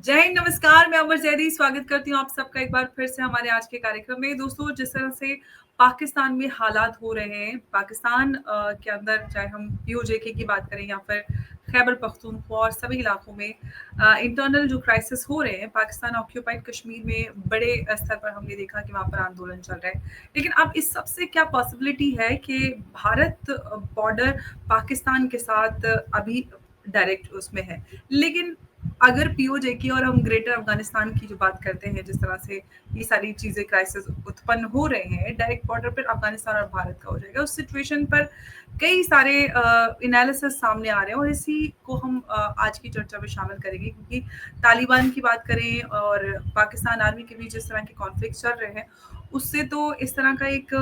जय हिंद, नमस्कार। मैं अमर जैदी स्वागत करती हूँ आप सबका एक बार फिर से हमारे आज के कार्यक्रम में। दोस्तों, जिस तरह से पाकिस्तान में हालात हो रहे हैं, पाकिस्तान के अंदर चाहे हम पीओजेके की बात करें या फिर खैबर पख्तूनख्वा और सभी इलाकों में इंटरनल जो क्राइसिस हो रहे हैं, पाकिस्तान ऑक्यूपाइड कश्मीर में बड़े स्तर पर हमने देखा कि वहाँ पर आंदोलन चल रहा है। लेकिन अब इस सब से क्या पॉसिबिलिटी है कि भारत बॉर्डर पाकिस्तान के साथ अभी डायरेक्ट उसमें है, लेकिन अगर पीओजे की और हम ग्रेटर अफगानिस्तान की जो बात करते हैं, जिस तरह से ये सारी चीजें क्राइसिस उत्पन्न हो रहे हैं, डायरेक्ट बॉर्डर पर अफगानिस्तान और भारत का हो जाएगा। उस सिचुएशन पर कई सारे एनालिसिस सामने आ रहे हैं और इसी को हम आज की चर्चा में शामिल करेंगे, क्योंकि तालिबान की बात करें और पाकिस्तान आर्मी के बीच जिस तरह के कॉन्फ्लिक्ट चल रहे हैं, उससे तो इस तरह का एक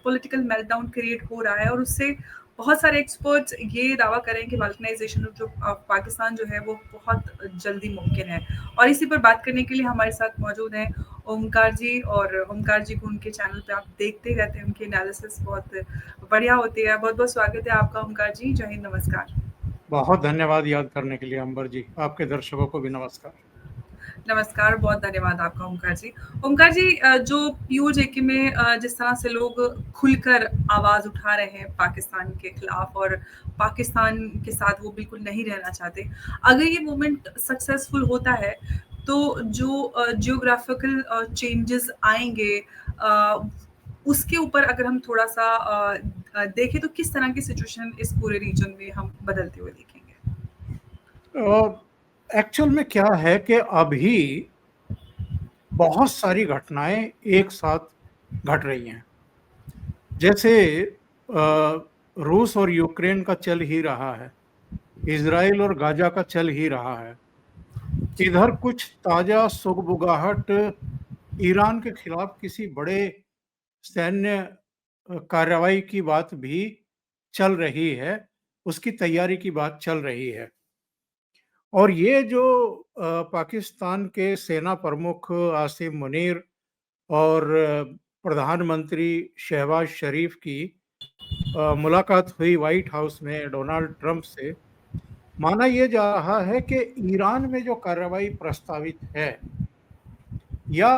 पॉलिटिकल मेल्टडाउन क्रिएट हो रहा है और उससे बहुत सारे एक्सपर्ट्स ये दावा करें कि बाल्कनाइजेशन जो पाकिस्तान जो है वो बहुत जल्दी मुमकिन है। और इसी पर बात करने के लिए हमारे साथ मौजूद हैं ओमकार जी। और ओमकार जी को उनके चैनल पे आप देखते ही रहते हैं, उनकी एनालिसिस बहुत बढ़िया होती है। बहुत बहुत स्वागत है आपका ओमकार जी। जय हिंद, नमस्कार। बहुत धन्यवाद याद करने के लिए अंबर जी। आपके दर्शकों को भी नमस्कार। नमस्कार, बहुत धन्यवाद आपका ओमकार जी। ओमकार जी, जो पीओजेके में जिस तरह से लोग खुलकर आवाज उठा रहे हैं पाकिस्तान के खिलाफ और पाकिस्तान के साथ वो बिल्कुल नहीं रहना चाहते, अगर ये मूवमेंट सक्सेसफुल होता है तो जो जियोग्राफिकल चेंजेस आएंगे, अ, उसके ऊपर अगर हम थोड़ा सा देखें तो किस तरह की सिचुएशन इस पूरे रीजन में हम बदलते हुए देखेंगे? एक्चुअल में क्या है कि अभी बहुत सारी घटनाएं एक साथ घट रही हैं। जैसे रूस और यूक्रेन का चल ही रहा है, इजराइल और गाजा का चल ही रहा है। इधर कुछ ताजा सुगबुगाहट ईरान के खिलाफ किसी बड़े सैन्य कार्रवाई की बात भी चल रही है, उसकी तैयारी की बात चल रही है। और ये जो पाकिस्तान के सेना प्रमुख आसिम मुनीर और प्रधानमंत्री शहबाज शरीफ की मुलाकात हुई व्हाइट हाउस में डोनाल्ड ट्रंप से, माना यह जा रहा है कि ईरान में जो कार्रवाई प्रस्तावित है या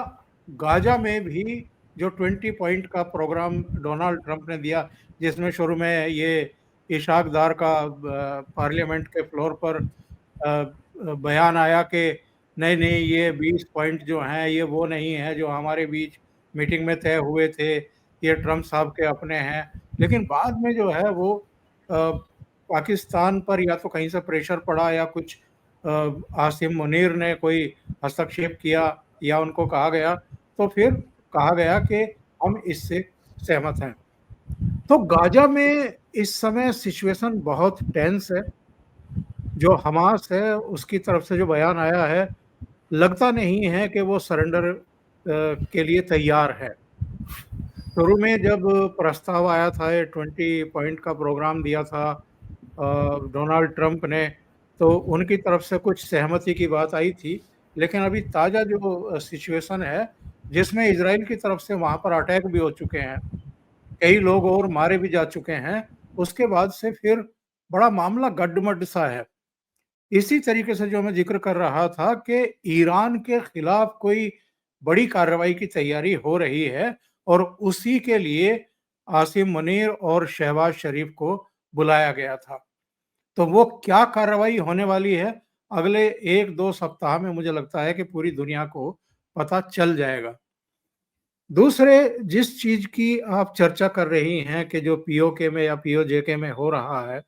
गाजा में भी जो 20 पॉइंट का प्रोग्राम डोनाल्ड ट्रंप ने दिया, जिसमें शुरू में ये इशाक दार का पार्लियामेंट के फ्लोर पर बयान आया कि नहीं नहीं, ये 20 पॉइंट जो हैं ये वो नहीं है जो हमारे बीच मीटिंग में तय हुए थे, ये ट्रंप साहब के अपने हैं। लेकिन बाद में जो है वो पाकिस्तान पर या तो कहीं से प्रेशर पड़ा या कुछ आसिम मुनीर ने कोई हस्तक्षेप किया या उनको कहा गया, तो फिर कहा गया कि हम इससे सहमत हैं। तो गाजा में इस समय सिचुएशन बहुत टेंस है। जो हमास है उसकी तरफ से जो बयान आया है, लगता नहीं है कि वो सरेंडर के लिए तैयार है। शुरू में जब प्रस्ताव आया था, ये 20 पॉइंट का प्रोग्राम दिया था डोनाल्ड ट्रंप ने, तो उनकी तरफ से कुछ सहमति की बात आई थी। लेकिन अभी ताज़ा जो सिचुएशन है, जिसमें इजराइल की तरफ से वहाँ पर अटैक भी हो चुके हैं, कई लोग और मारे भी जा चुके हैं, उसके बाद से फिर बड़ा मामला गड्डमड सा है। इसी तरीके से जो मैं जिक्र कर रहा था कि ईरान के खिलाफ कोई बड़ी कार्रवाई की तैयारी हो रही है और उसी के लिए आसिम मुनीर और शहबाज शरीफ को बुलाया गया था। तो वो क्या कार्रवाई होने वाली है, अगले 1-2 सप्ताह में मुझे लगता है कि पूरी दुनिया को पता चल जाएगा। दूसरे जिस चीज की आप चर्चा कर रही हैं कि जो पीओके में या पीओजेके में हो रहा है,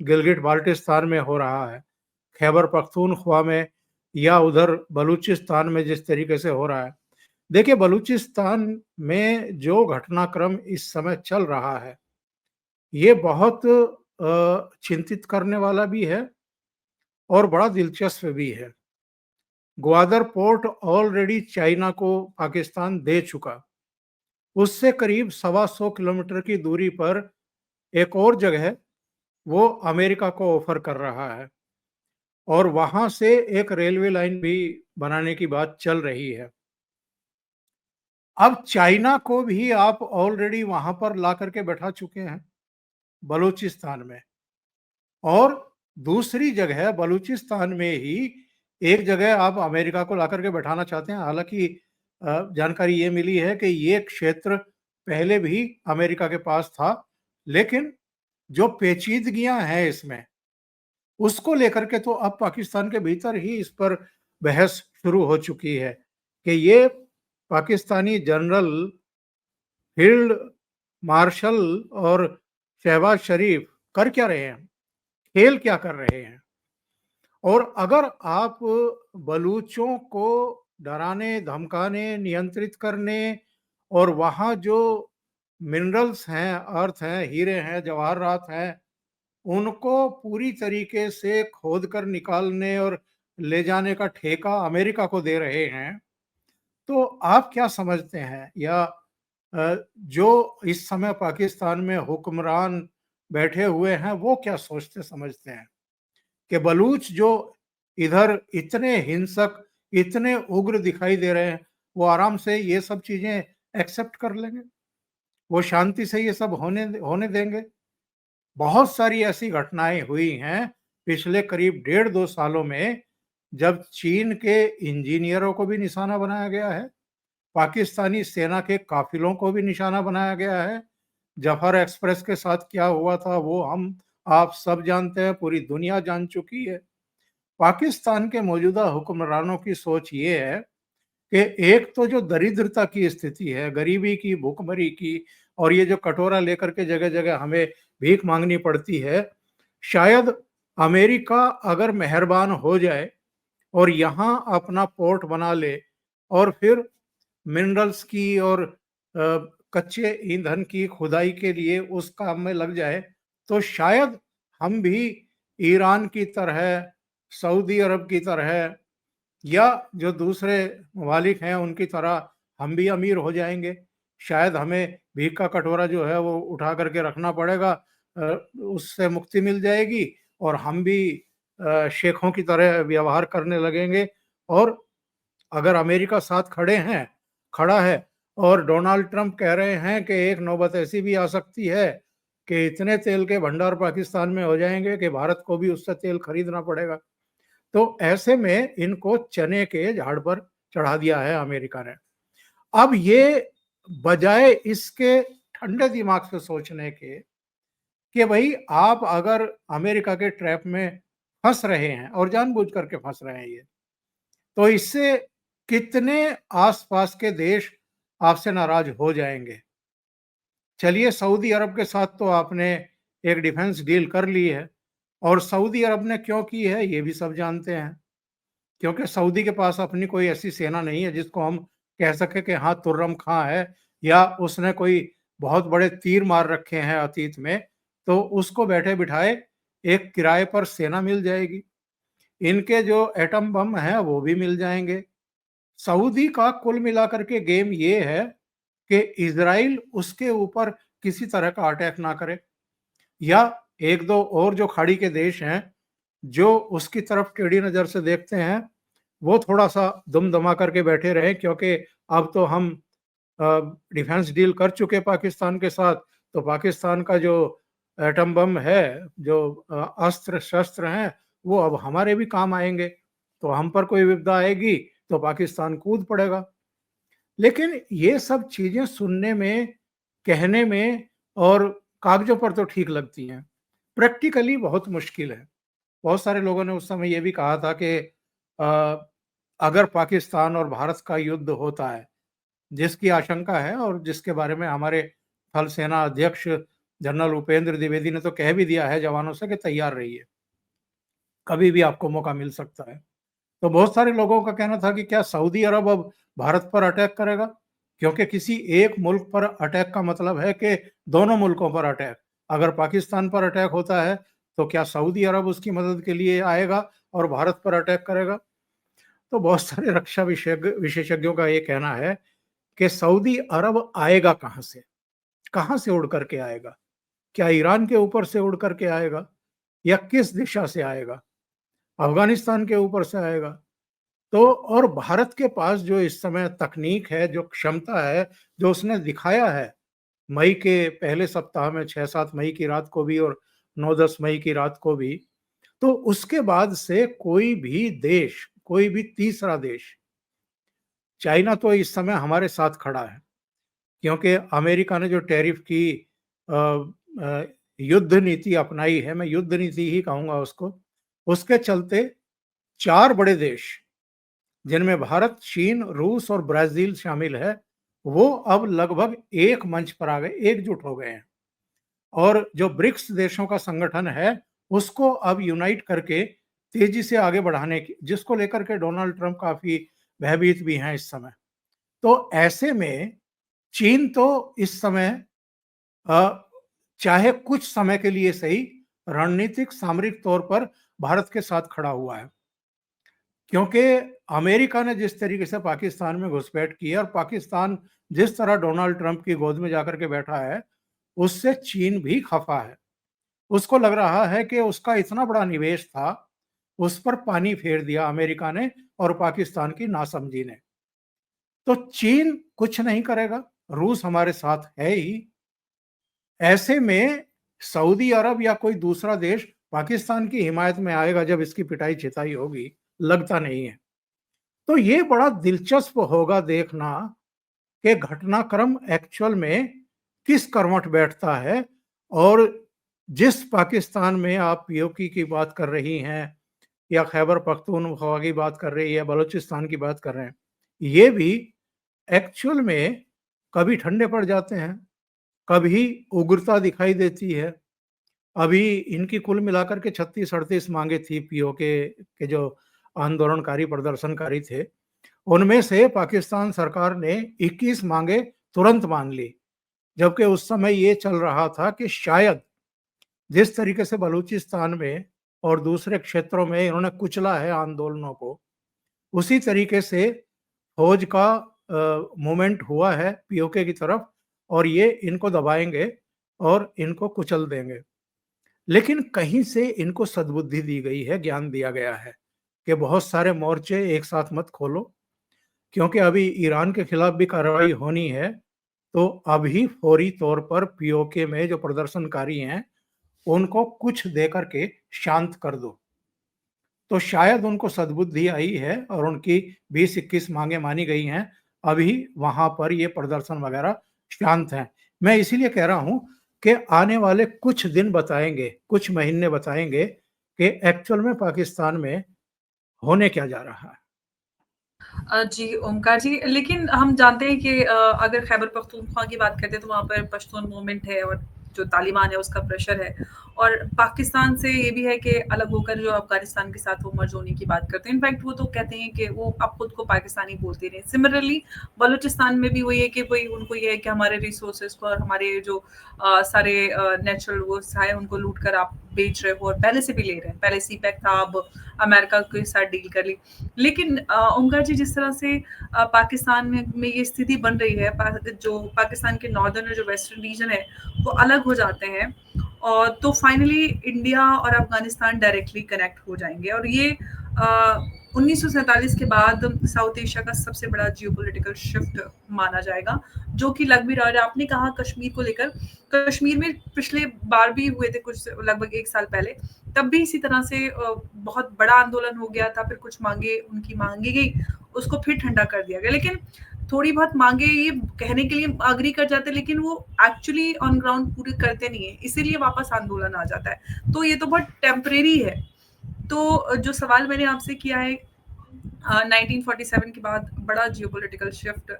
गिलगिट बाल्टिस्तान में हो रहा है, खैबर पख्तूनख्वा में या उधर बलूचिस्तान में जिस तरीके से हो रहा है। देखिए, बलूचिस्तान में जो घटनाक्रम इस समय चल रहा है, ये बहुत चिंतित करने वाला भी है और बड़ा दिलचस्प भी है। ग्वादर पोर्ट ऑलरेडी चाइना को पाकिस्तान दे चुका। उससे करीब 125 किलोमीटर की दूरी पर एक और जगह वो अमेरिका को ऑफर कर रहा है और वहां से एक रेलवे लाइन भी बनाने की बात चल रही है। अब चाइना को भी आप ऑलरेडी वहां पर ला करके बैठा चुके हैं बलूचिस्तान में, और दूसरी जगह बलूचिस्तान में ही एक जगह आप अमेरिका को लाकर के बैठाना चाहते हैं। हालाँकि जानकारी ये मिली है कि ये क्षेत्र पहले भी अमेरिका के पास था, लेकिन जो पेचीदगियाँ हैं इसमें, उसको लेकर के तो अब पाकिस्तान के भीतर ही इस पर बहस शुरू हो चुकी है कि ये पाकिस्तानी जनरल फील्ड मार्शल और शहबाज शरीफ कर क्या रहे हैं? खेल क्या कर रहे हैं? और अगर आप बलूचों को डराने, धमकाने, नियंत्रित करने और वहाँ जो मिनरल्स हैं, अर्थ हैं, हीरे हैं, जवाहरात हैं, उनको पूरी तरीके से खोद कर निकालने और ले जाने का ठेका अमेरिका को दे रहे हैं, तो आप क्या समझते हैं? या जो इस समय पाकिस्तान में हुक्मरान बैठे हुए हैं, वो क्या सोचते समझते हैं कि बलूच जो इधर इतने हिंसक, इतने उग्र दिखाई दे रहे हैं, वो आराम से ये सब चीज़ें एक्सेप्ट कर लेंगे? वो शांति से ये सब होने होने देंगे? बहुत सारी ऐसी घटनाएँ हुई हैं पिछले करीब डेढ़ 2 सालों में, जब चीन के इंजीनियरों को भी निशाना बनाया गया है, पाकिस्तानी सेना के काफ़िलों को भी निशाना बनाया गया है। जफर एक्सप्रेस के साथ क्या हुआ था वो हम आप सब जानते हैं, पूरी दुनिया जान चुकी है। पाकिस्तान के मौजूदा हुक्मरानों की सोच ये है कि एक तो जो दरिद्रता की स्थिति है, गरीबी की, भूखमरी की और ये जो कटोरा लेकर के जगह-जगह हमें भीख माँगनी पड़ती है, शायद अमेरिका अगर मेहरबान हो जाए और यहाँ अपना पोर्ट बना ले और फिर मिनरल्स की और कच्चे ईंधन की खुदाई के लिए उस काम में लग जाए, तो शायद हम भी ईरान की तरह, सऊदी अरब की तरह या जो दूसरे ममालिक हैं उनकी तरह हम भी अमीर हो जाएँगे। शायद हमें भीख का कटोरा जो है वो उठा कर के रखना पड़ेगा, उससे मुक्ति मिल जाएगी और हम भी शेखों की तरह व्यवहार करने लगेंगे। और अगर अमेरिका साथ खड़ा है और डोनाल्ड ट्रंप कह रहे हैं कि एक नौबत ऐसी भी आ सकती है कि इतने तेल के भंडार पाकिस्तान में हो जाएँगे कि भारत को भी उससे तेल खरीदना पड़ेगा। तो ऐसे में इनको चने के झाड़ पर चढ़ा दिया है अमेरिका ने। अब ये बजाय इसके ठंडे दिमाग से सोचने के कि भई आप अगर अमेरिका के ट्रैप में फँस रहे हैं और जानबूझ कर के फँस रहे हैं ये, तो इससे कितने आस-पास के देश आपसे नाराज़ हो जाएँगे। चलिए सऊदी अरब के साथ तो आपने एक डिफेंस डील कर ली है और सऊदी अरब ने क्यों की है ये भी सब जानते हैं। क्योंकि सऊदी के पास अपनी कोई ऐसी सेना नहीं है जिसको हम कह सकें कि हाँ, तुर्रम खां है या उसने कोई बहुत बड़े तीर मार रखे हैं अतीत में, तो उसको बैठे-बिठाए एक किराए पर सेना मिल जाएगी। इनके जो एटम बम हैं वो भी मिल जाएँगे। सऊदी का कुल मिलाकर के गेम ये है कि इज़राइल उसके ऊपर किसी तरह का अटैक ना करे या 1-2 और जो खाड़ी के देश हैं, जो उसकी तरफ टेढ़ी नज़र से देखते हैं, वो थोड़ा-सा दुम-दमा करके बैठे रहें क्योंकि अब तो हम डिफेंस डील कर चुके पाकिस्तान के साथ, तो पाकिस्तान का जो एटम बम है, जो अस्त्र-शस्त्र हैं, वो अब हमारे भी काम आएँगे। तो हम पर कोई विपदा आएगी, तो पाकिस्तान कूद पड़ेगा। लेकिन ये सब चीज़ें सुनने में, कहने में और कागज़ों पर तो ठीक लगती हैं। प्रैक्टिकली बहुत मुश्किल है। बहुत सारे लोगों ने उस समय ये भी कहा था कि अ, अगर पाकिस्तान और भारत का युद्ध होता है, जिसकी आशंका है और जिसके बारे में हमारे थल सेना अध्यक्ष जनरल उपेंद्र द्विवेदी ने तो कह भी दिया है जवानों से कि तैयार रहिए, कभी भी आपको मौका मिल सकता है। तो बहुत सारे लोगों का कहना था कि क्या सऊदी अरब अब भारत पर अटैक करेगा? क्योंकि किसी एक मुल्क पर अटैक का मतलब है कि दोनों मुल्कों पर अटैक। अगर पाकिस्तान पर अटैक होता है, तो क्या सऊदी अरब उसकी मदद के लिए आएगा और भारत पर अटैक करेगा? तो बहुत सारे रक्षा विशेषज्ञों का ये कहना है कि सऊदी अरब आएगा कहाँ से? कहाँ से उड़ कर के आएगा? क्या ईरान के ऊपर से उड़ कर के आएगा या किस दिशा से आएगा? अफ़गानिस्तान के ऊपर से आएगा? तो और भारत के पास जो इस समय तकनीक है, जो क्षमता है, जो उसने दिखाया है, मई के पहले सप्ताह में 6-7 मई की रात को भी और 9-10 मई की रात को भी, तो उसके बाद से कोई भी देश कोई भी तीसरा देश, चाइना तो इस समय हमारे साथ खड़ा है, क्योंकि अमेरिका ने जो टैरिफ की अ युद्ध नीति अपनाई है, मैं युद्ध नीति ही कहूँगा उसको, उसके चलते 4 बड़े देश, जिनमें भारत, चीन, रूस और ब्राज़ील शामिल है, वो अब लगभग एक मंच पर आ गए, एकजुट हो गए हैं। और जो ब्रिक्स देशों का संगठन है, उसको अब यूनाइट करके तेजी से आगे बढ़ाने की, जिसको लेकर के डोनाल्ड ट्रंप काफ़ी भयभीत भी हैं इस समय। तो ऐसे में चीन तो इस समय अ, चाहे कुछ समय के लिए सही, रणनीतिक सामरिक तौर पर भारत के साथ खड़ा हुआ है। क्योंकि अमेरिका ने जिस तरीके से पाकिस्तान में घुसपैठ की है और पाकिस्तान जिस तरह डोनाल्ड ट्रंप की गोद में जाकर के बैठा है, उससे चीन भी खफा है। उसको लग रहा है कि उसका इतना बड़ा निवेश था, उस पर पानी फेर दिया अमेरिका ने और पाकिस्तान की नासमझी ने। तो चीन कुछ नहीं करेगा, रूस हमारे साथ है ही। ऐसे में सऊदी अरब या कोई दूसरा देश पाकिस्तान की हिमायत में आएगा जब इसकी पिटाई-छिताई होगी, लगता नहीं है। तो ये बड़ा दिलचस्प होगा देखना कि घटनाक्रम एक्चुअल में किस करवट बैठता है। और जिस पाकिस्तान में आप पीओके की बात कर रही हैं या खैबर पख्तूनख्वा की बात कर रही है, बलूचिस्तान की बात कर रहे हैं, ये भी एक्चुअल में कभी ठंडे पड़ जाते हैं, कभी उग्रता दिखाई देती है। अभी इनकी कुल मिलाकर के 36-38 मांगे थी पीओके के जो आंदोलनकारी प्रदर्शनकारी थे। उनमें से पाकिस्तान सरकार ने 21 मांगे तुरंत मान ली, जबकि उस समय ये चल रहा था कि शायद जिस तरीके से बलूचिस्तान में और दूसरे क्षेत्रों में इन्होंने कुचला है आंदोलनों को, उसी तरीके से फौज का मूवमेंट हुआ है पीओके की तरफ और ये इनको दबाएंगे और इनको कुचल देंगे। लेकिन कहीं से इनको सद्बुद्धि दी गई है, ज्ञान दिया गया है कि बहुत सारे मोर्चे एक साथ मत खोलो, क्योंकि अभी ईरान के खिलाफ भी कार्रवाई होनी है। तो अभी फौरी तौर पर पीओके में जो प्रदर्शनकारी हैं, उनको कुछ देकर के शांत कर दो। तो शायद उनको सद्बुद्धि आई है और उनकी 20-21 मांगे मानी गई हैं। अभी वहाँ पर ये प्रदर्शन वगैरह शांत हैं। मैं इसीलिए कह रहा हूँ कि आने वाले कुछ दिन बताएँगे, कुछ महीने बताएँगे कि एक्चुअल में पाकिस्तान में होने क्या जा रहा है। जी, ओमकार जी, लेकिन हम जानते हैं कि अगर खैबर पख्तूनख्वा की बात करते हैं तो वहाँ पर पश्तून मूवमेंट है और जो तालिबान है उसका प्रेशर है। और पाकिस्तान से ये भी है कि अलग होकर जो अफ़गानिस्तान के साथ वो मर्ज होने की बात करते हैं। इनफैक्ट वो तो कहते हैं कि वो अब खुद को पाकिस्तानी बोलते नहीं। सिमिलरली बलूचिस्तान में भी वही है कि भई उनको ये है कि हमारे रिसोर्सेज़ को और हमारे जो सारे नेचुरल वो है उनको लूट कर आप बेच रहे हो और पहले से भी ले रहे हैं। पहले सीपैक था, अब अमेरिका के साथ डील कर ली। लेकिन ओमकार जी जिस तरह से पाकिस्तान में ये स्थिति बन रही है, जो पाकिस्तान के नॉर्दर्न और जो वेस्टर्न रीजन है वो अलग हो जाते हैं और तो फाइनली इंडिया और अफगानिस्तान डायरेक्टली कनेक्ट हो जाएंगे और ये 1947 के बाद साउथ एशिया का सबसे बड़ा जियोपॉलिटिकल शिफ्ट माना जाएगा, जो कि लग भी रहा है। आपने कहा कश्मीर को लेकर, कश्मीर में पिछले बार भी हुए थे कुछ लगभग 1 साल पहले, तब भी इसी तरह से बहुत बड़ा आंदोलन हो गया था, फिर कुछ मांगे उनकी मांगी गई, उसको फिर ठंडा कर दिया गया। लेकिन थोड़ी बहुत मांगे ये कहने के लिए अग्री कर जाते हैं, लेकिन वो एक्चुअली ऑन ग्राउंड पूरे करते नहीं है, इसीलिए वापस आंदोलन आ जाता है। तो ये तो बहुत टेम्परेरी है। तो जो सवाल मैंने आपसे किया है 1947 के बाद बड़ा जियोपॉलिटिकल शिफ्ट,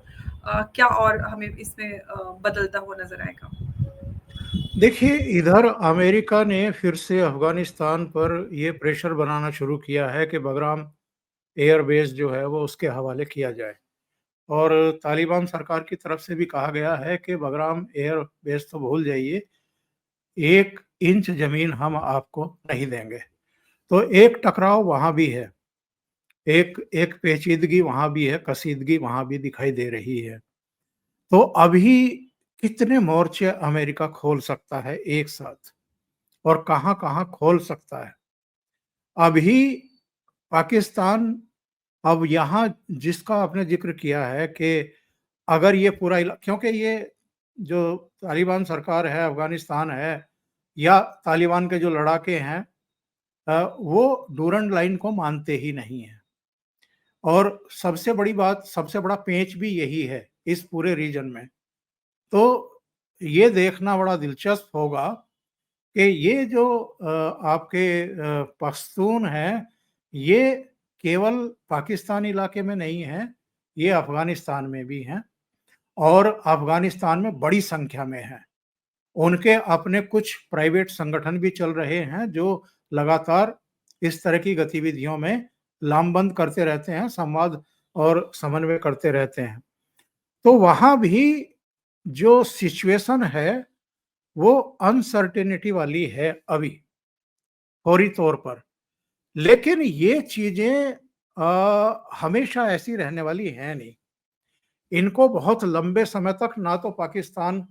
क्या और हमें इसमें बदलता हुआ नजर आएगा? देखिए, इधर अमेरिका ने फिर से अफ़गानिस्तान पर ये प्रेशर बनाना शुरू किया है कि बगराम एयर बेस जो है वो उसके हवाले किया जाए। और तालिबान सरकार की तरफ से भी कहा गया है कि बगराम एयर बेस तो भूल जाइए, 1 इंच ज़मीन हम आपको नहीं देंगे। तो एक टकराव वहाँ भी है, एक एक पेचीदगी वहाँ भी है, कशीदगी वहाँ भी दिखाई दे रही है। तो अभी कितने मोर्चे अमेरिका खोल सकता है एक साथ और कहाँ-कहाँ खोल सकता है। अभी पाकिस्तान, अब यहाँ जिसका आपने ज़िक्र किया है कि अगर ये पूरा क्योंकि ये जो तालिबान सरकार है, अफ़गानिस्तान है या तालिबान के जो लड़ाके हैं, वो डूरंड लाइन को मानते ही नहीं हैं। और सबसे बड़ी बात, सबसे बड़ा पेंच भी यही है इस पूरे रीजन में। तो ये देखना बड़ा दिलचस्प होगा कि ये जो आपके पश्तून हैं, ये केवल पाकिस्तान इलाके में नहीं हैं, ये अफ़गानिस्तान में भी हैं और अफ़गानिस्तान में बड़ी संख्या में हैं। उनके अपने कुछ प्राइवेट संगठन भी चल रहे हैं जो लगातार इस तरह की गतिविधियों में लामबंद करते रहते हैं, संवाद और समन्वय करते रहते हैं। तो वहाँ भी जो सिचुएशन है, वो अनसर्टेनिटी वाली है अभी, फौरी तौर पर। लेकिन ये चीज़ें हमेशा ऐसी रहने वाली हैं नहीं। इनको बहुत लंबे समय तक ना तो पाकिस्तान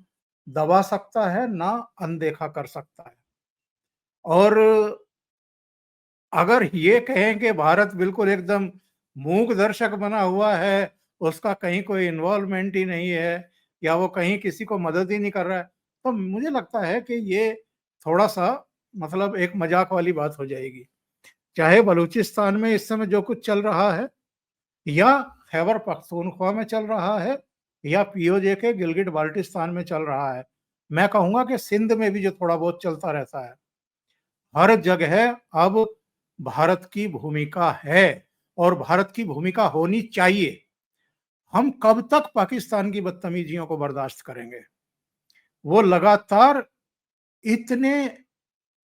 दबा सकता है, ना अनदेखा कर सकता है। और अगर ये कहें कि भारत बिल्कुल एकदम मूक दर्शक बना हुआ है, उसका कहीं कोई इन्वॉल्वमेंट ही नहीं है या वो कहीं किसी को मदद ही नहीं कर रहा है, तो मुझे लगता है कि ये थोड़ा-सा मतलब एक मज़ाक वाली बात हो जाएगी। चाहे बलूचिस्तान में इस समय जो कुछ चल रहा है या खैबर पख्तूनख्वा में चल रहा है या पीओजे के गिलगिट बाल्टिस्तान में चल रहा है। मैं कहूँगा कि सिंध में भी जो थोड़ा बहुत चलता रहता है। हर जगह अब भारत की भूमिका है और भारत की भूमिका होनी चाहिए। हम कब तक पाकिस्तान की बदतमीजियों को बर्दाश्त करेंगे? वो लगातार इतने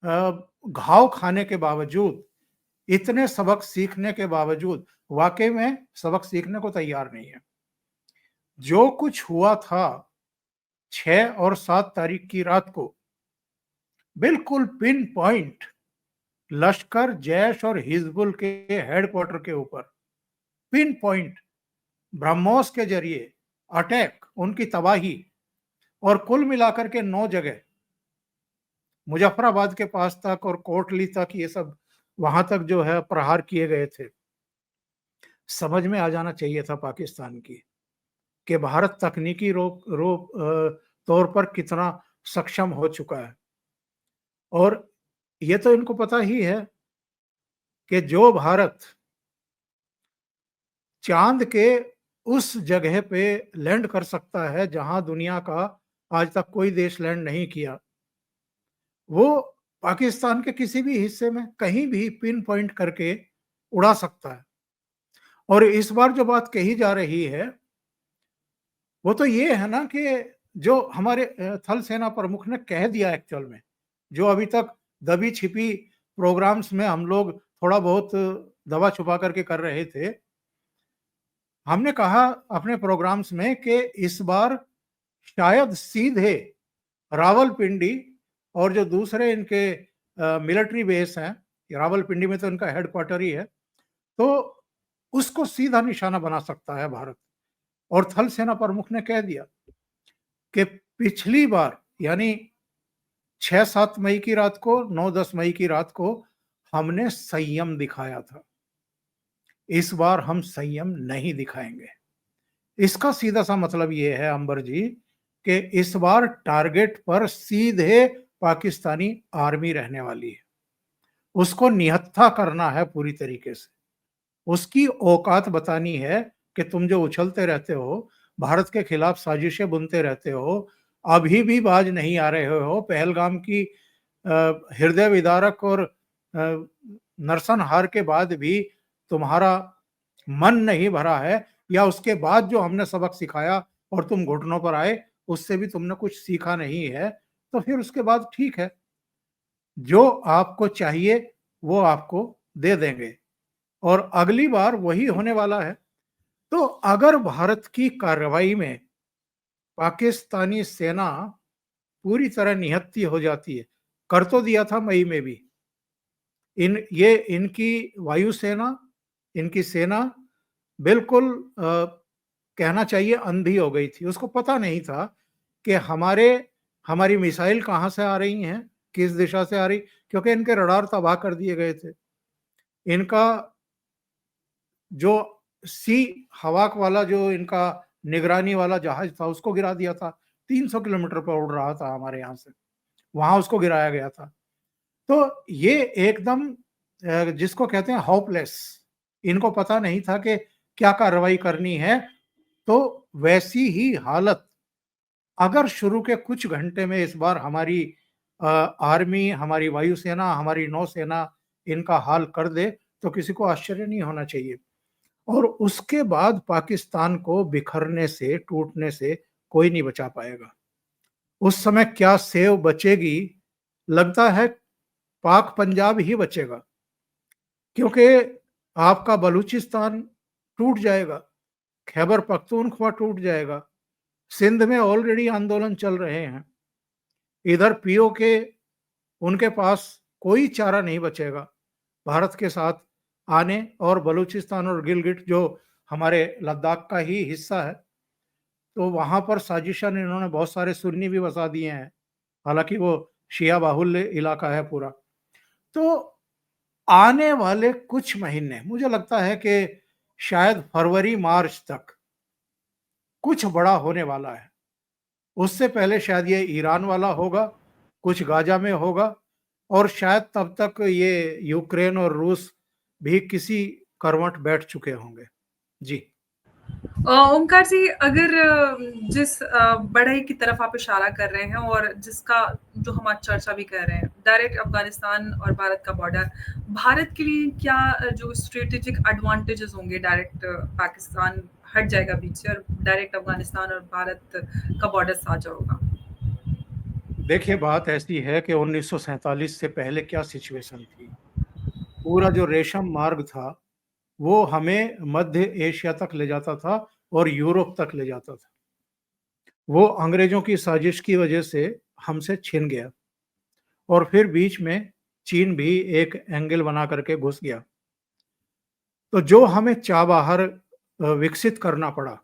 घाव खाने के बावजूद, इतने सबक सीखने के बावजूद वाकई में सबक सीखने को तैयार नहीं है। जो कुछ हुआ था 6 और 7 तारीख की रात को, बिल्कुल पिन पॉइंट लश्कर, जैश और हिजबुल के हेडक्वार्टर के ऊपर, पिन पॉइंट ब्रह्मोस के जरिए अटैक, उनकी तबाही और कुल मिलाकर के 9 जगह, मुजफ्फराबाद के पास तक और कोटली तक, ये सब वहां तक जो है प्रहार किए गए थे। समझ में आ जाना चाहिए था पाकिस्तान की कि भारत तकनीकी तौर पर कितना सक्षम हो चुका है। और ये तो इनको पता ही है कि जो भारत चांद के उस जगह पे लैंड कर सकता है जहां दुनिया का आज तक कोई देश लैंड नहीं किया, वो पाकिस्तान के किसी भी हिस्से में कहीं भी पिन पॉइंट करके उड़ा सकता है। और इस बार जो बात कही जा रही है वो तो ये है ना कि जो हमारे थल सेना प्रमुख ने कह दिया एक्चुअल में, जो अभी तक दबी छिपी प्रोग्राम्स में हम लोग थोड़ा बहुत दबा छुपा करके कर रहे थे, हमने कहा अपने प्रोग्राम्स में कि इस बार शायद सीधे रावलपिंडी और जो दूसरे इनके मिलिट्री बेस हैं, रावलपिंडी में तो इनका हेडक्वार्टर ही है, तो उसको सीधा निशाना बना सकता है भारत। और थल सेना प्रमुख ने कह दिया कि पिछली बार यानी 6-7 मई की रात को, 9-10 मई की रात को हमने संयम दिखाया था। इस बार हम संयम नहीं दिखाएंगे। इसका सीधा सा मतलब ये है अंबर जी कि इस बार टारगेट पर सीधे पाकिस्तानी आर्मी रहने वाली है। उसको निहत्था करना है पूरी तरीके से। उसकी औकात बतानी है कि तुम जो उछलते रहते हो, भारत के खिलाफ साजिशें बुनते रहते हो, अभी भी बाज नहीं आ रहे हो। पहलगाम की हृदय विदारक और नरसंहार के बाद भी तुम्हारा मन नहीं भरा है, या उसके बाद जो हमने सबक सिखाया और तुम घुटनों पर आए, उससे भी तुमने कुछ सीखा नहीं है, तो फिर उसके बाद ठीक है, जो आपको चाहिए वो आपको दे देंगे और अगली बार वही होने वाला है। तो अगर भारत की कार्रवाई में पाकिस्तानी सेना पूरी तरह निहत्ती हो जाती है, कर तो दिया था मई में भी, इनकी वायुसेना, इनकी सेना बिल्कुल कहना चाहिए अंधी हो गई थी। उसको पता नहीं था कि हमारी मिसाइल कहाँ से आ रही हैं, किस दिशा से आ रही, क्योंकि इनके रडार तबाह कर दिए गए थे। इनका जो हवा वाला जो इनका निगरानी वाला जहाज था उसको गिरा दिया था। 300 किलोमीटर पर उड़ रहा था हमारे यहाँ से, वहां उसको गिराया गया था। तो ये एकदम जिसको कहते हैं होपलेस, इनको पता नहीं था कि क्या कार्रवाई करनी है, तो वैसी ही हालत अगर शुरू के कुछ घंटे में इस बार हमारी आर्मी, हमारी वायुसेना, हमारी नौसेना इनका हाल कर दे, तो किसी को आश्चर्य नहीं होना चाहिए। और उसके बाद पाकिस्तान को बिखरने से, टूटने से कोई नहीं बचा पाएगा। उस समय क्या सेव बचेगी, लगता है पाक पंजाब ही बचेगा, क्योंकि आपका बलूचिस्तान टूट जाएगा, खैबर पख्तूनख्वा टूट जाएगा, सिंध में ऑलरेडी आंदोलन चल रहे हैं, इधर पीओके उनके पास कोई चारा नहीं बचेगा भारत के साथ आने, और बलूचिस्तान और गिलगिट जो हमारे लद्दाख का ही हिस्सा है, तो वहां पर साजिशन इन्होंने बहुत सारे सुन्नी भी बसा दिए हैं, हालांकि वो शिया बाहुल्य इलाका है पूरा। तो आने वाले कुछ महीने मुझे लगता है कि शायद फरवरी मार्च तक कुछ बड़ा होने वाला है। उससे पहले शायद ये ईरान वाला होगा, कुछ गाजा में होगा, और शायद तब तक ये यूक्रेन और रूस भी किसी करवट बैठ चुके होंगे। जी। ओमकार जी, अगर जिस बढ़ई की तरफ आप इशारा कर रहे हैं और जिसका जो हम आज चर्चा भी कर रहे हैं, डायरेक्ट अफगानिस्तान और भारत का बॉर्डर, भारत के लिए क्या जो स्ट्रेटेजिक एडवांटेजेस होंगे, डायरेक्ट पाकिस्तान हट जाएगा बीच से और डायरेक्ट अफगानिस्तान और भारत का बॉर्डर साझा होगा? देखिए, बात ऐसी है कि 1947 से पहले क्या सिचुएशन थी। पूरा जो रेशम मार्ग था, वो हमें मध्य एशिया तक ले जाता था और यूरोप तक ले जाता था। वो अंग्रेजों की साजिश की वजह से हमसे छिन गया, और फिर बीच में चीन भी एक एंगल बना करके घुस गया। तो जो हमें चाबहार विकसित करना पड़ा,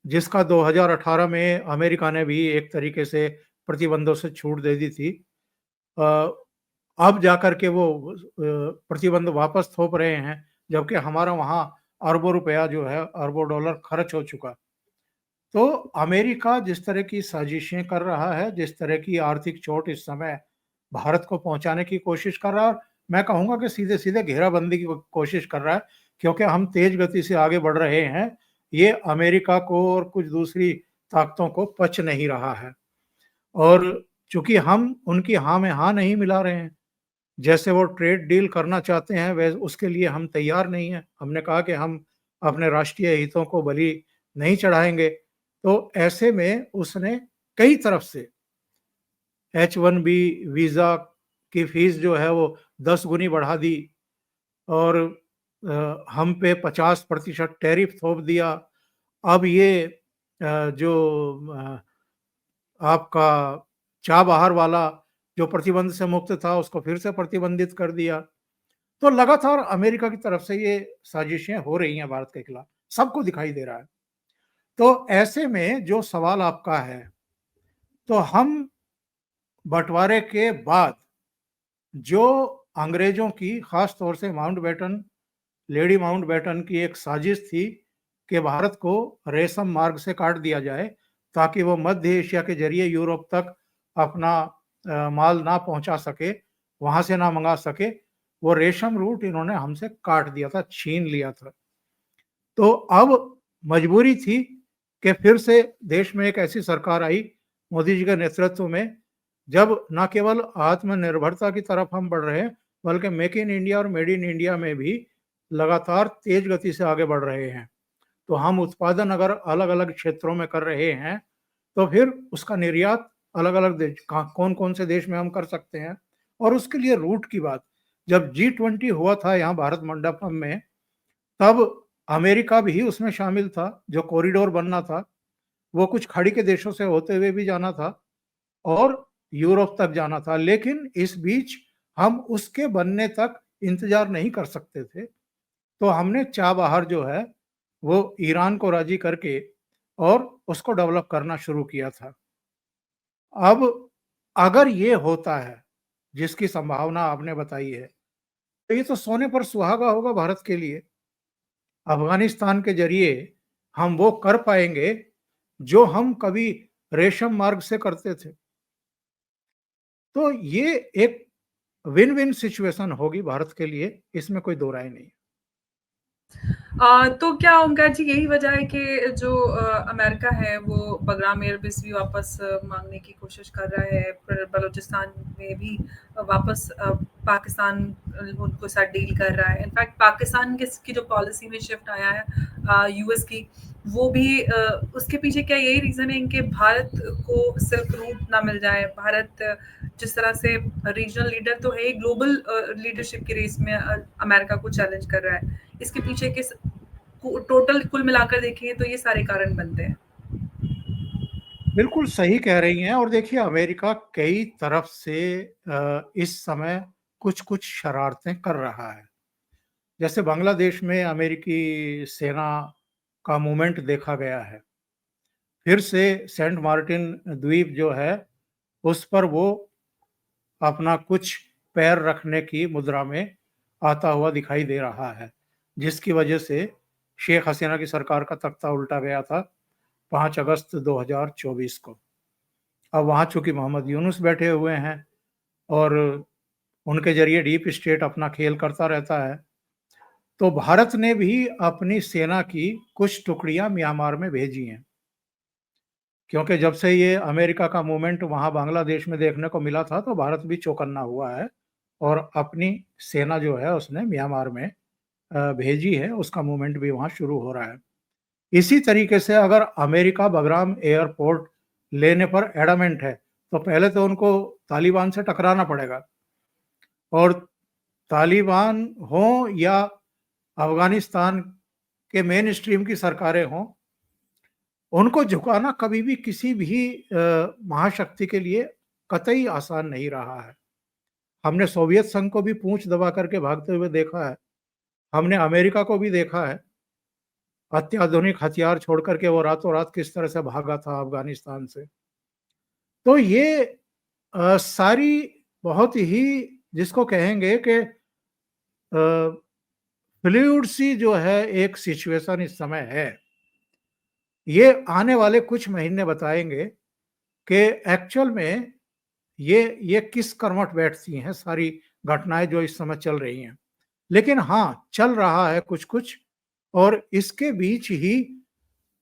जिसका 2018 में अमेरिका ने भी एक तरीके से प्रतिबंधों से छूट दे दी थी, अ, अब जाकर के वो प्रतिबंध वापस थोप रहे हैं, जबकि हमारा वहाँ अरबों रुपया जो है, अरबों डॉलर खर्च हो चुका। तो अमेरिका जिस तरह की साजिशें कर रहा है, जिस तरह की आर्थिक चोट इस समय भारत को पहुंचाने की कोशिश कर रहा है, मैं कहूंगा कि सीधे-सीधे घेराबंदी की कोशिश कर रहा है, क्योंकि हम तेज गति से आगे बढ़ रहे हैं। ये अमेरिका को और कुछ दूसरी ताकतों को पच नहीं रहा है, और चूंकि हम उनकी हाँ में हाँ नहीं मिला रहे हैं, जैसे वो ट्रेड डील करना चाहते हैं, वैसे उसके लिए हम तैयार नहीं हैं। हमने कहा कि हम अपने राष्ट्रीय हितों को बलि नहीं चढ़ाएंगे। तो ऐसे में उसने कई तरफ से H1B वीज़ा की फीस जो है वो 10 गुनी बढ़ा दी, और हम पे 50% टैरिफ थोप दिया। अब ये जो आपका चाबहार वाला जो प्रतिबंध से मुक्त था, उसको फिर से प्रतिबंधित कर दिया। तो लगातार अमेरिका की तरफ से ये साजिशें हो रही हैं भारत के खिलाफ, सबको दिखाई दे रहा है। तो ऐसे में जो सवाल आपका है, तो हम बंटवारे के बाद जो अंग्रेजों की, खास तौर से माउंटबेटन, लेडी माउंटबेटन की एक साजिश थी कि भारत को रेशम मार्ग से काट दिया जाए, ताकि वो मध्य एशिया के जरिए यूरोप तक अपना माल ना पहुंचा सके, वहां से ना मंगा सके। वो रेशम रूट इन्होंने हमसे काट दिया था, छीन लिया था। तो अब मजबूरी थी कि फिर से देश में एक ऐसी सरकार आई मोदी जी के नेतृत्व में, जब न केवल आत्मनिर्भरता की तरफ हम बढ़ रहे हैं, बल्कि मेक इन इंडिया और मेड इन इंडिया में भी लगातार तेज गति से आगे बढ़ रहे हैं। तो हम उत्पादन अगर अलग अलग क्षेत्रों में कर रहे हैं, तो फिर उसका निर्यात अलग अलग देश, कौन कौन से देश में हम कर सकते हैं। और उसके लिए रूट की बात, जब G20 हुआ था यहाँ भारत मंडपम में, तब अमेरिका भी उसमें शामिल था। जो कॉरिडोर बनना था, वो कुछ खाड़ी के देशों से होते हुए भी जाना था और यूरोप तक जाना था, लेकिन इस बीच हम उसके बनने तक इंतजार नहीं कर सकते थे। तो हमने चाबहार जो है वो ईरान को राजी करके और उसको डेवलप करना शुरू किया था। अब अगर ये होता है, जिसकी संभावना आपने बताई है, तो ये तो सोने पर सुहागा होगा भारत के लिए। अफगानिस्तान के जरिए हम वो कर पाएंगे जो हम कभी रेशम मार्ग से करते थे। तो ये एक विन विन सिचुएशन होगी भारत के लिए, इसमें कोई दो राय नहीं। तो क्या ओमकार जी यही वजह है कि जो अमेरिका है वो बगराम एयरबेस भी वापस मांगने की कोशिश कर रहा है, फिर बलूचिस्तान में भी वापस पाकिस्तान उनको साथ डील कर रहा है। इनफैक्ट पाकिस्तान की जो पॉलिसी में शिफ्ट आया है यूएस की, वो भी उसके पीछे क्या यही रीजन है इनके भारत को सिल्क रूट ना मिल जाए। भारत जिस तरह से रीजनल लीडर तो है, ग्लोबल लीडरशिप की रेस में अमेरिका को चैलेंज कर रहा है। इसके पीछे के टोटल कुल मिलाकर देखें तो ये सारे कारण बनते हैं। बिल्कुल सही कह रही हैं। और देखिए, अमेरिका कई तरफ से इस समय कुछ-कुछ शरारतें कर रहा है। जैसे बांग्लादेश में अमेरिकी सेना का मूवमेंट देखा गया है। फिर से सेंट मार्टिन द्वीप जो है, उस पर वो अपना कुछ पैर रखने की मुद्रा में आता हुआ दिखाई दे रहा है, जिसकी वजह से शेख हसीना की सरकार का तख्ता उल्टा गया था 5 अगस्त 2024 को। अब वहाँ चूँकि मोहम्मद यूनुस बैठे हुए हैं और उनके ज़रिए डीप स्टेट अपना खेल करता रहता है, तो भारत ने भी अपनी सेना की कुछ टुकड़ियाँ म्यांमार में भेजी हैं। क्योंकि जब से ये अमेरिका का मूवमेंट वहाँ बांग्लादेश में देखने को मिला था, तो भारत भी चौकन्ना हुआ है और अपनी सेना जो है उसने म्यांमार में भेजी है, उसका मूवमेंट भी वहाँ शुरू हो रहा है। इसी तरीके से अगर अमेरिका बगराम एयरपोर्ट लेने पर एडमेंट है, तो पहले तो उनको तालिबान से टकराना पड़ेगा और तालिबान हों या अफ़गानिस्तान के मेन स्ट्रीम की सरकारें हों, उनको झुकाना कभी भी किसी भी महाशक्ति के लिए कतई आसान नहीं रहा है। हमने सोवियत संघ को भी पूँछ दबा करके भागते हुए देखा है। हमने अमेरिका को भी देखा है, अत्याधुनिक हथियार छोड़ कर के वो रातों-रात किस तरह से भागा था अफ़गानिस्तान से। तो ये सारी बहुत ही जिसको कहेंगे कि फ्लूइड सी जो है एक सिचुएशन इस समय है। ये आने वाले कुछ महीने बताएँगे कि एक्चुअल में ये किस कर्मठ बैठती हैं सारी घटनाएँ जो इस समय चल रही हैं। लेकिन हाँ, चल रहा है कुछ-कुछ और इसके बीच ही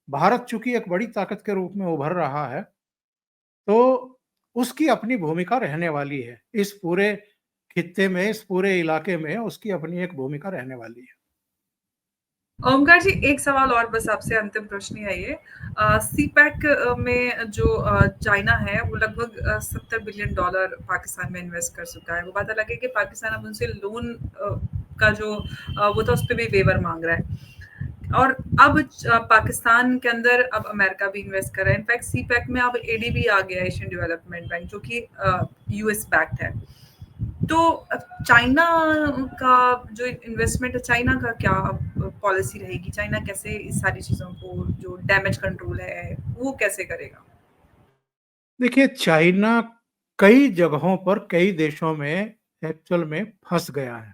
भारत चूँकि एक बड़ी ताकत के रूप में उभर रहा है, तो उसकी अपनी भूमिका रहने वाली है। इस पूरे खित्ते में, इस पूरे इलाके में उसकी अपनी एक भूमिका रहने वाली है। ओमकार जी, एक सवाल और बस आपसे अंतिम प्रश्न है ये। सीपैक में जो चाइना है वो लगभग $70 बिलियन पाकिस्तान में इन्वेस्ट कर चुका है। वो बात अलग है कि पाकिस्तान अब उनसे लोन का जो वो था उस पे भी वेवर माँग रहा है। और अब पाकिस्तान के अंदर अब अमेरिका भी इन्वेस्ट कर रहा है। इनफैक्ट सीपैक में अब एडीबी आ गया है, एशियन डेवलपमेंट बैंक, जो कि यूएस बैक्ड है। तो चाइना का जो इन्वेस्टमेंट है, चाइना का क्या पॉलिसी रहेगी? चाइना कैसे इस सारी चीज़ों को जो डैमेज कंट्रोल है, वो कैसे करेगा? देखिए, चाइना कई जगहों पर, कई देशों में एक्चुअल में फँस गया है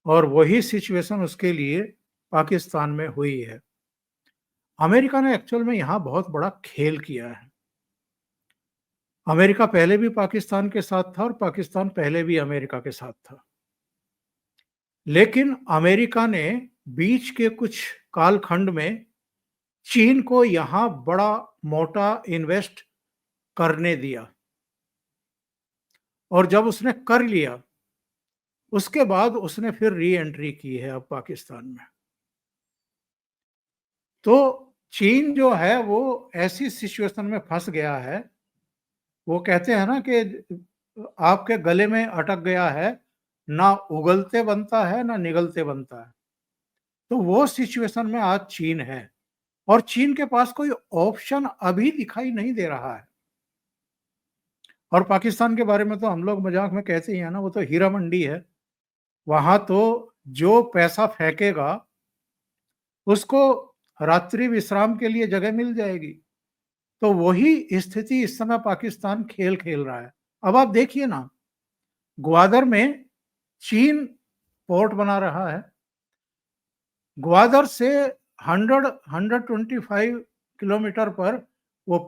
और वही सिचुएशन उसके लिए पाकिस्तान में हुई है। अमेरिका ने एक्चुअल में यहाँ बहुत बड़ा खेल किया है। अमेरिका पहले भी पाकिस्तान के साथ था और पाकिस्तान पहले भी अमेरिका के साथ था। लेकिन अमेरिका ने बीच के कुछ कालखंड में चीन को यहाँ बड़ा मोटा इन्वेस्ट करने दिया और जब उसने कर लिया, उसके बाद उसने फिर री एंट्री की है अब पाकिस्तान में। तो चीन जो है वो ऐसी सिचुएशन में फँस गया है, वो कहते हैं ना कि आपके गले में अटक गया है, ना उगलते बनता है, ना निगलते बनता है। तो वो सिचुएशन में आज चीन है और चीन के पास कोई ऑप्शन अभी दिखाई नहीं दे रहा है। और पाकिस्तान के बारे में तो हम लोग मज़ाक में कहते ही हैं ना, वो तो हीरा मंडी है। वहाँ तो जो पैसा फेंकेगा, उसको रात्रि विश्राम के लिए जगह मिल जाएगी। तो वही स्थिति इस समय पाकिस्तान खेल खेल रहा है। अब आप देखिए ना, ग्वादर में चीन पोर्ट बना रहा है। ग्वादर से 125 किलोमीटर पर वो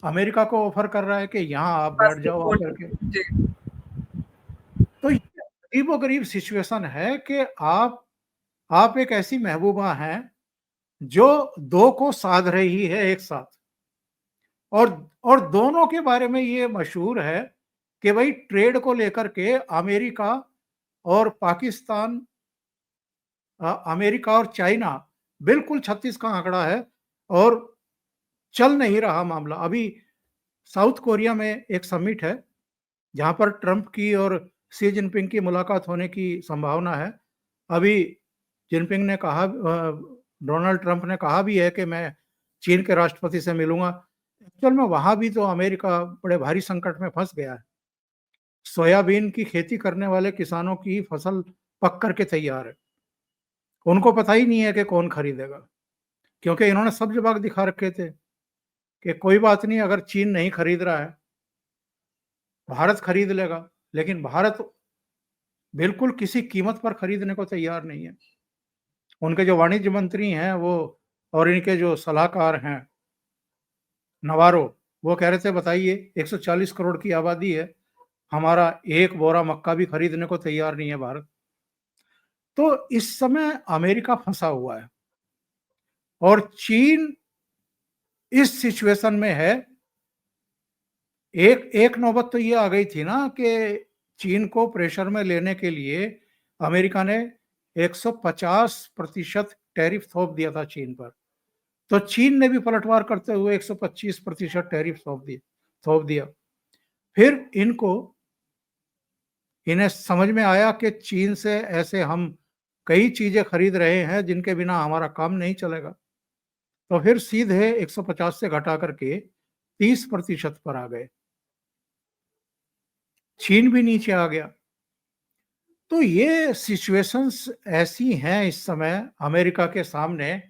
अमेरिका को ऑफर कर रहा है कि यहाँ आप बैठ प्लास्टिक जाओ आकर बोट के। जी। तो ये अजीबो-गरीब सिचुएशन है कि आप आप एक ऐसी महबूबा हैं जो 2 को साध रही है एक साथ। और दोनों के बारे में ये मशहूर है कि भाई ट्रेड को लेकर के अमेरिका और पाकिस्तान, अमेरिका और चाइना बिल्कुल 36 का आंकड़ा है और चल नहीं रहा मामला। अभी साउथ कोरिया में एक समिट है जहां पर ट्रंप की और शी जिनपिंग की मुलाकात होने की संभावना है। अभी जिनपिंग ने कहा, डोनाल्ड ट्रंप ने कहा भी है कि मैं चीन के राष्ट्रपति से मिलूंगा। एक्चुअल में वहां भी तो अमेरिका बड़े भारी संकट में फंस गया है। सोयाबीन की खेती करने वाले किसानों की फसल पक करके तैयार है, उनको पता ही नहीं है कि कौन खरीदेगा, क्योंकि इन्होंने सब जवाब दिखा रखे थे कि कोई बात नहीं, अगर चीन नहीं खरीद रहा है भारत खरीद लेगा। लेकिन भारत बिल्कुल किसी कीमत पर खरीदने को तैयार नहीं है। उनके जो वाणिज्य मंत्री हैं वो और इनके जो सलाहकार हैं नवारो, वो कह रहे थे बताइए 140 करोड़ की आबादी है, हमारा एक बोरा मक्का भी खरीदने को तैयार नहीं है भारत। तो इस समय अमेरिका फंसा हुआ है और चीन इस सिचुएशन में है। एक एक नौबत तो ये आ गई थी ना कि चीन को प्रेशर में लेने के लिए अमेरिका ने 150% टैरिफ थोप दिया था चीन पर। तो चीन ने भी पलटवार करते हुए 125% टैरिफ थोप दिया। फिर इन्हें समझ में आया कि चीन से ऐसे हम कई चीजें खरीद रहे हैं जिनके बिना हमारा काम नहीं चलेगा। तो फिर सीधे 150 से घटा करके 30% पर आ गए। चीन भी नीचे आ गया। तो ये सिचुएशंस ऐसी हैं इस समय अमेरिका के सामने।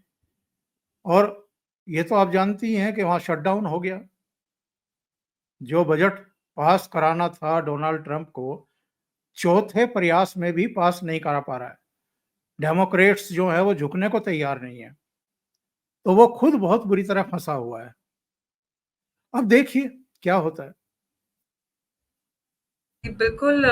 और ये तो आप जानती हैं कि वहां शटडाउन हो गया। जो बजट पास कराना था डोनाल्ड ट्रंप को, चौथे प्रयास में भी पास नहीं करा पा रहा है। डेमोक्रेट्स जो है वो झुकने को तैयार नहीं है, तो वो खुद बहुत बुरी तरह फंसा हुआ है। अब देखिए क्या होता है। बिल्कुल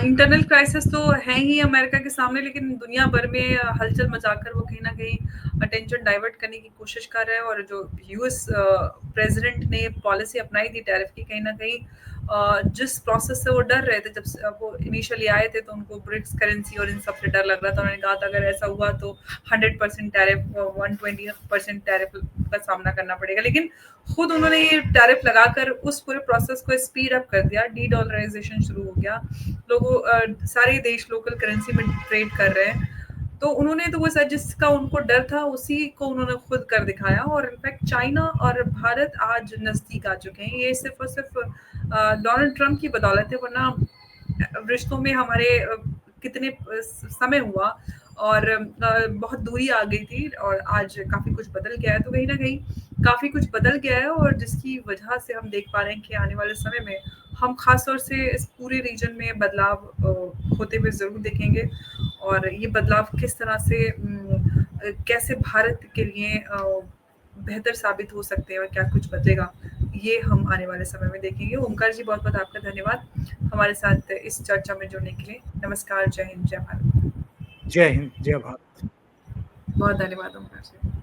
इंटरनल क्राइसिस तो है ही अमेरिका के सामने, लेकिन दुनिया भर में हलचल मचाकर वो कहीं न कहीं अटेंशन डाइवर्ट करने की कोशिश कर रहे हैं। और जो यूएस प्रेज़िडेंट ने पॉलिसी अपनाई थी टैरिफ की, कहीं न कहीं जिस प्रोसेस से वो डर रहे थे, जब से वो इनिशियली आए थे तो उनको ब्रिक्स करेंसी और इन सब से डर लग रहा था। उन्होंने कहा था अगर ऐसा हुआ तो 100% टैरिफ, 120% टैरिफ का सामना करना पड़ेगा। लेकिन खुद उन्होंने ये टैरिफ लगाकर उस पूरे प्रोसेस को स्पीड अप कर दिया, डी-डॉलराइजेशन शुरू हो गया। सारे देश लोकल करेंसी में ट्रेड कर रहे हैं। तो उन्होंने तो वो जिसका उनको डर था उसी को उन्होंने खुद कर दिखाया। और इनफैक्ट चाइना और भारत आज नजदीक आ चुके हैं। ये सिर्फ और सिर्फ डोनाल्ड ट्रंप की बदौलत है, वरना रिश्तों में हमारे कितने समय हुआ और बहुत दूरी आ गई थी और आज काफी कुछ बदल गया है। तो कहीं ना कहीं काफी कुछ बदल गया है और जिसकी वजह से हम देख पा रहे हैं कि आने वाले समय में हम खास तौर से इस पूरे रीजन में बदलाव होते हुए जरूर देखेंगे। और ये बदलाव किस तरह से कैसे भारत के लिए बेहतर साबित हो सकते हैं और क्या कुछ बदलेगा, ये हम आने वाले समय में देखेंगे। ओमकार जी, बहुत बहुत आपका धन्यवाद हमारे साथ इस चर्चा में जुड़ने के लिए। नमस्कार, जय हिंद, जय भारत। जय हिंद, जय भारत। बहुत धन्यवाद ओमकार जी।